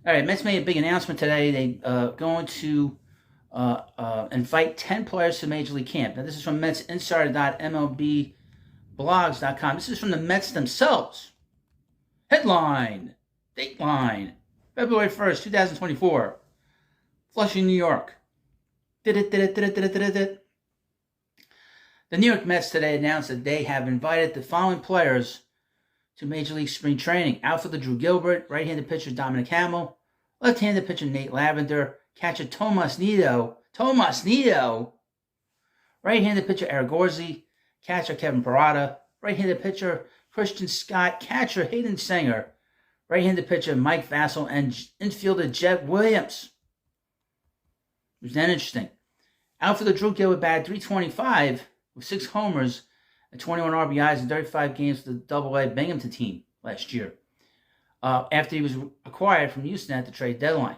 All right, Mets made a big announcement today. They going to invite 10 players to Major League Camp. Now, this is from MetsInsider.MLBBlogs.com. This is from the Mets themselves. Headline, Dateline, February 1st, 2024. Flushing, New York. The New York Mets today announced that they have invited the following players to Major League Spring Training. Outfielder Drew Gilbert, right-handed pitcher Dominic Hamill, left-handed pitcher Nate Lavender, catcher Tomas Nido, right-handed pitcher Eric Gorzi, catcher Kevin Parada, right-handed pitcher Christian Scott, catcher Hayden Sanger, right-handed pitcher Mike Vassell, and infielder Jett Williams. It was then interesting. Outfielder Drew Gilbert batted .325 with 6 homers and 21 RBIs in 35 games for the Double-A Binghamton team last year, after he was acquired from Houston at the trade deadline.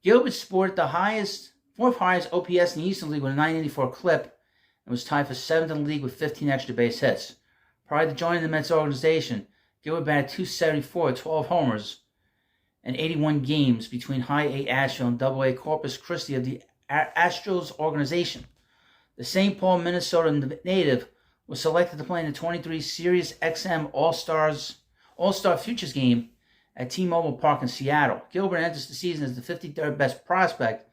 Gilbert sported the fourth highest OPS in the Eastern League with a .984 clip and was tied for 7th in the league with 15 extra base hits. Prior to joining the Mets organization, Gilbert batted .274 with 12 homers and 81 games between High A Asheville and Double-A Corpus Christi of the Astros organization. The St. Paul, Minnesota native was selected to play in the 23 Sirius XM All-Star Futures game at T-Mobile Park in Seattle. Gilbert enters the season as the 53rd best prospect,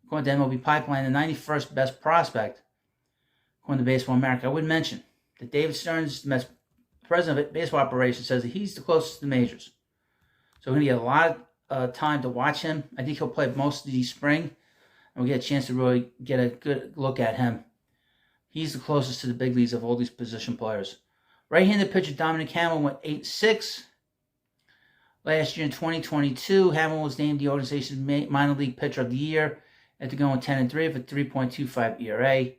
according to MLB Pipeline, the 91st best prospect, according to Baseball America. I would mention that David Stearns, the Mets president of baseball operations, says that he's the closest to the majors. So we're going to get a lot of time to watch him. I think he'll play most of the spring, and we'll get a chance to really get a good look at him. He's the closest to the big leagues of all these position players. Right-handed pitcher Dominic Hamill went 8-6. Last year in 2022, Hamill was named the organization's minor league pitcher of the year after going 10-3 with a 3.25 ERA.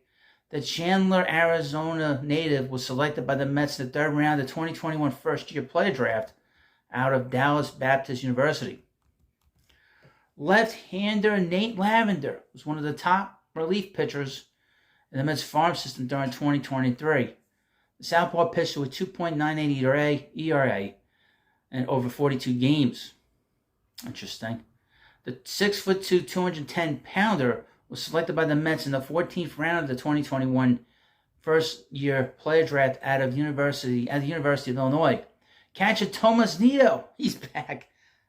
The Chandler, Arizona native was selected by the Mets in the 3rd round of the 2021 first-year player draft out of Dallas Baptist University. Left-hander Nate Lavender was one of the top relief pitchers in the Mets farm system during 2023. The southpaw pitched with 2.98 ERA and over 42 games. Interesting. The 6'2", 210-pounder was selected by the Mets in the 14th round of the 2021 first-year player draft at the University of Illinois. Catcher Tomas Nido, he's back.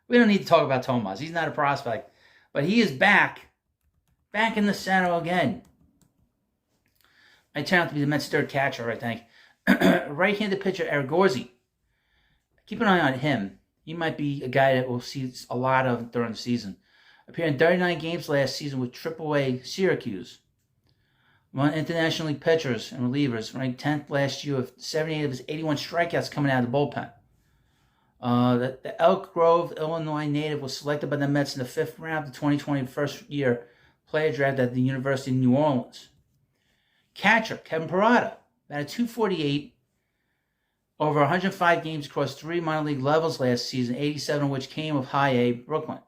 We don't need to talk about Tomas. He's not a prospect, but he is back in the center again. I turned out to be the Mets' 3rd catcher, I think. Right-handed pitcher Eric Gorzi. Keep an eye on him. He might be a guy that we'll see a lot of during the season. Appeared in 39 games last season with AAA Syracuse. Among International League pitchers and relievers, ranked 10th last year with 78 of his 81 strikeouts coming out of the bullpen. The Elk Grove, Illinois native was selected by the Mets in the 5th round of the 2020 first-year player draft at the University of New Orleans. Catcher Kevin Parada batted .248 over 105 games across 3 minor league levels last season, 87 of which came of High A Brooklyn.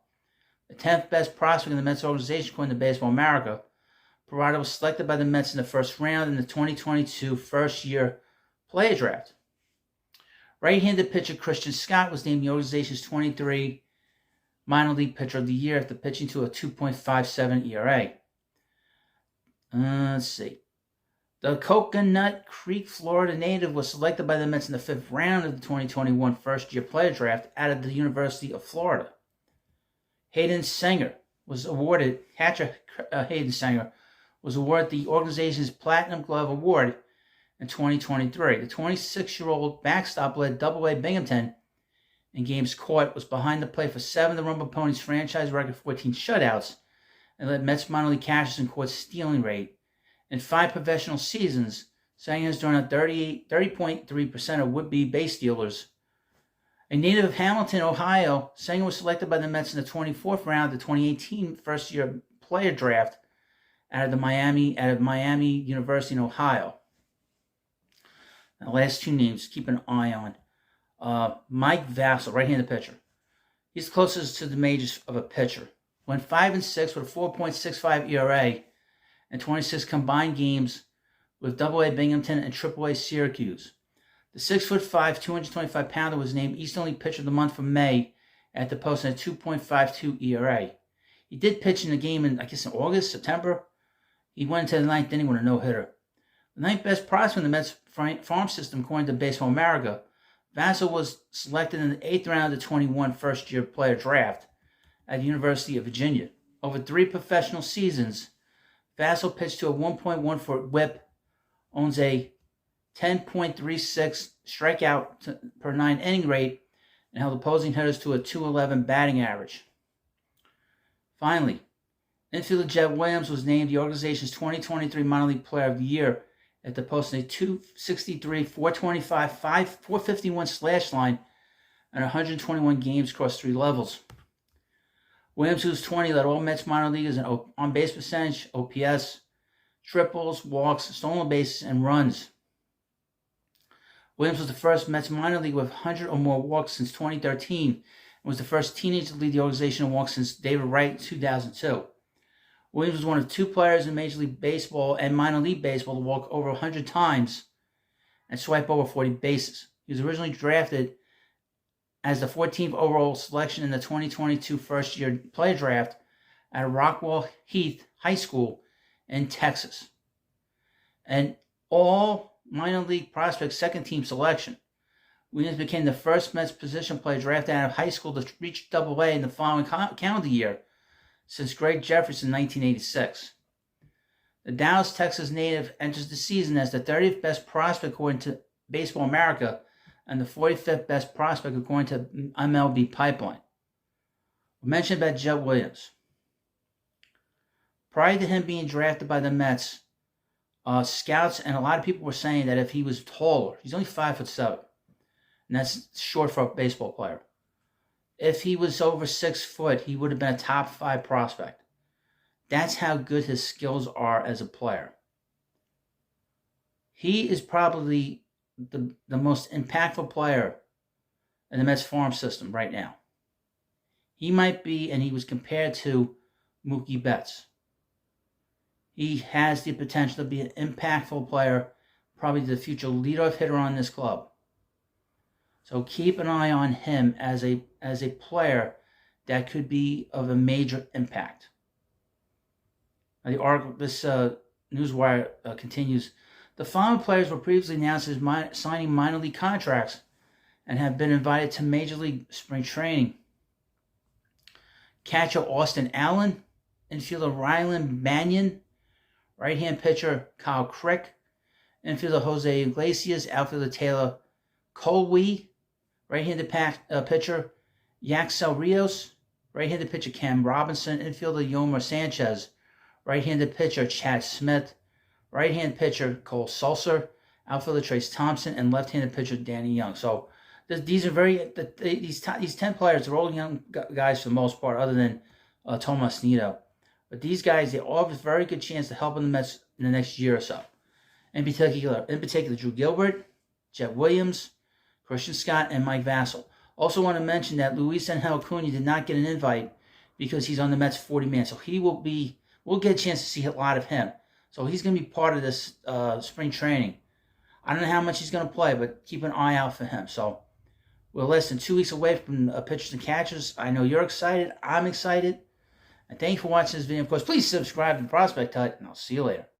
The 10th best prospect in the Mets organization, according to Baseball America, Parada was selected by the Mets in the 1st round in the 2022 first-year player draft. Right-handed pitcher Christian Scott was named the organization's 23 minor league pitcher of the year after pitching to a 2.57 ERA. Let's see. The Coconut Creek, Florida native was selected by the Mets in the 5th round of the 2021 first-year player draft out of the University of Florida. Hayden Sanger was awarded, catcher Hayden Sanger was awarded the organization's Platinum Glove Award in 2023. The 26-year-old backstop led Double-A Binghamton in games caught, was behind the plate for 7 of the Rumble Ponies' franchise record 14 shutouts, and led Mets minor league catchers in court stealing rate. In 5 professional seasons, Sanger has thrown out 30.3% of would-be base stealers. A native of Hamilton, Ohio, Sanger was selected by the Mets in the 24th round of the 2018 first-year player draft out of Miami University in Ohio. And the last 2 names, keep an eye on. Mike Vassell, right-handed pitcher. He's the closest to the majors of a pitcher. Went 5-6 with a 4.65 ERA and 26 combined games with Double-A Binghamton and Triple-A Syracuse. The 6'5", 225-pounder was named Eastern League Pitcher of the Month for May after posting a 2.52 ERA. He did pitch in the game in August, September. He went into the ninth inning with a no-hitter. The ninth best prospect in the Mets farm system, according to Baseball America, Vassell was selected in the 8th round of the 21 first-year player draft at the University of Virginia. Over 3 professional seasons, Vassell pitched to a 1.14 whip, owns a 10.36 strikeout per 9 inning rate, and held opposing hitters to a 211 batting average. Finally, infielder Jett Williams was named the organization's 2023 Minor League Player of the Year after posting a 263, 425, 451 slash line and 121 games across 3 levels. Williams, who's 20, led all Mets minor leaguers in on-base percentage, OPS, triples, walks, stolen bases, and runs. Williams was the first Mets minor league with 100 or more walks since 2013 and was the first teenager to lead the organization in walks since David Wright in 2002. Williams was one of 2 players in Major League Baseball and minor league baseball to walk over 100 times and swipe over 40 bases. He was originally drafted as the 14th overall selection in the 2022 first-year player draft at Rockwell Heath High School in Texas. And all minor league prospect second-team selection. Williams became the first Mets position player drafted out of high school to reach Double-A in the following calendar year since Greg Jeffers in 1986. The Dallas, Texas native enters the season as the 30th best prospect according to Baseball America and the 45th best prospect according to MLB Pipeline. We mentioned about Jett Williams. Prior to him being drafted by the Mets, scouts and a lot of people were saying that if he was taller, he's only 5'7", and that's short for a baseball player. If he was over 6 foot, he would have been a top 5 prospect. That's how good his skills are as a player. He is probably the most impactful player in the Mets farm system right now. He might be, and he was compared to Mookie Betts. He has the potential to be an impactful player, probably the future leadoff hitter on this club. So keep an eye on him as a player that could be of a major impact. Now the article, this newswire continues. The following players were previously announced as signing minor league contracts and have been invited to Major League spring training. Catcher Austin Allen, infielder Rylan Mannion, right-hand pitcher Kyle Crick, infielder Jose Iglesias, outfielder Taylor Colwee, right-handed pitcher Yaxel Rios, right-handed pitcher Cam Robinson, infielder Yomer Sanchez, right-handed pitcher Chad Smith, right-hand pitcher Cole Sulser, outfielder Trace Thompson, and left-handed pitcher Danny Young. So these are these 10 players are all young guys for the most part, other than Tomas Nido. But these guys, they all have a very good chance to help in the Mets in the next year or so. In particular, Drew Gilbert, Jett Williams, Christian Scott, and Mike Vassell. Also want to mention that Luis Angel Acuna did not get an invite because he's on the Mets 40-man. So we'll get a chance to see a lot of him. So he's going to be part of this spring training. I don't know how much he's going to play, but keep an eye out for him. So we're less than 2 weeks away from pitchers and catchers. I know you're excited. I'm excited. And thank you for watching this video. Of course, please subscribe to Prospect Hut, and I'll see you later.